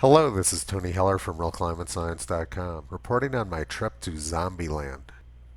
Hello, this is Tony Heller from RealClimateScience.com, reporting on my trip to Zombieland.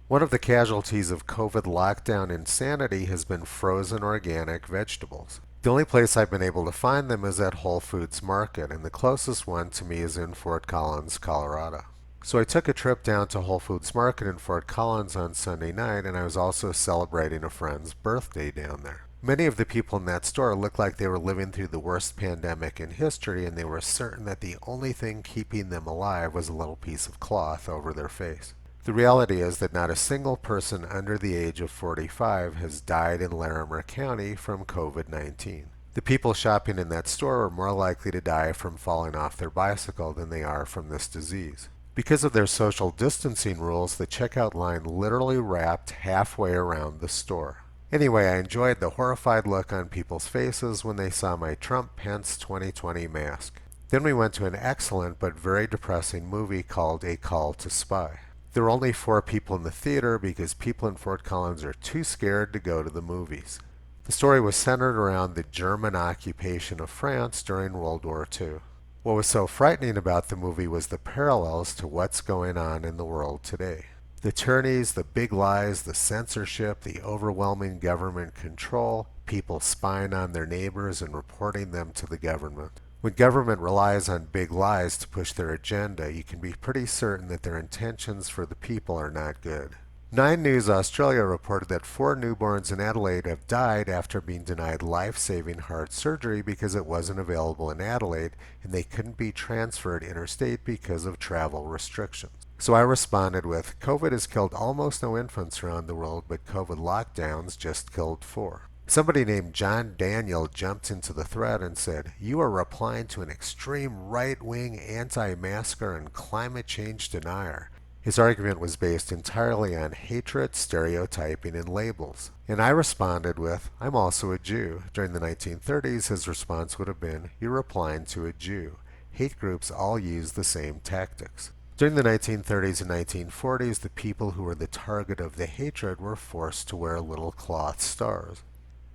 One of the casualties of COVID lockdown insanity has been frozen organic vegetables. The only place I've been able to find them is at Whole Foods Market, and the closest one to me is in Fort Collins, Colorado. So I took a trip down to Whole Foods Market in Fort Collins on Sunday night, and I was also celebrating a friend's birthday down there. Many of the people in that store looked like they were living through the worst pandemic in history, and they were certain that the only thing keeping them alive was a little piece of cloth over their face. The reality is that not a single person under the age of 45 has died in Larimer County from COVID-19. The people shopping in that store are more likely to die from falling off their bicycle than they are from this disease. Because of their social distancing rules, the checkout line literally wrapped halfway around the store. Anyway, I enjoyed the horrified look on people's faces when they saw my Trump-Pence 2020 mask. Then we went to an excellent but very depressing movie called A Call to Spy. There were only 4 people in the theater because people in Fort Collins are too scared to go to the movies. The story was centered around the German occupation of France during World War II. What was so frightening about the movie was the parallels to what's going on in the world today. The tyrannies, the big lies, the censorship, the overwhelming government control, people spying on their neighbors and reporting them to the government. When government relies on big lies to push their agenda, you can be pretty certain that their intentions for the people are not good. 9 News Australia reported that 4 newborns in Adelaide have died after being denied life-saving heart surgery because it wasn't available in Adelaide and they couldn't be transferred interstate because of travel restrictions. So I responded with, COVID has killed almost no infants around the world, but COVID lockdowns just killed 4. Somebody named John Daniel jumped into the thread and said, "You are replying to an extreme right-wing anti-masker and climate change denier." His argument was based entirely on hatred, stereotyping, and labels. And I responded with, "I'm also a Jew." During the 1930s, his response would have been, "You're replying to a Jew." Hate groups all use the same tactics. During the 1930s and 1940s, the people who were the target of the hatred were forced to wear little cloth stars.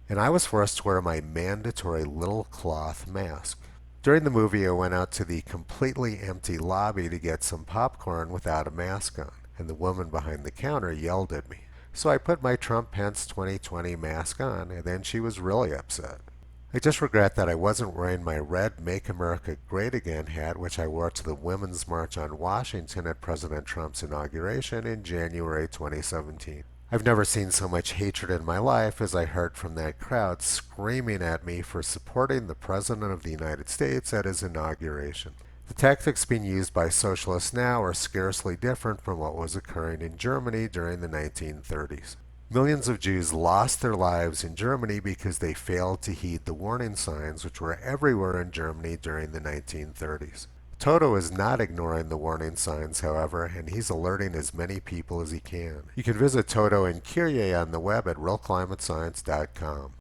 And I was forced to wear my mandatory little cloth mask. During the movie, I went out to the completely empty lobby to get some popcorn without a mask on, and the woman behind the counter yelled at me. So I put my Trump-Pence 2020 mask on, and then she was really upset. I just regret that I wasn't wearing my red Make America Great Again hat, which I wore to the Women's March on Washington at President Trump's inauguration in January 2017. I've never seen so much hatred in my life as I heard from that crowd screaming at me for supporting the President of the United States at his inauguration. The tactics being used by socialists now are scarcely different from what was occurring in Germany during the 1930s. Millions of Jews lost their lives in Germany because they failed to heed the warning signs which were everywhere in Germany during the 1930s. Toto is not ignoring the warning signs, however, and he's alerting as many people as he can. You can visit Toto and Kyrie on the web at realclimatescience.com.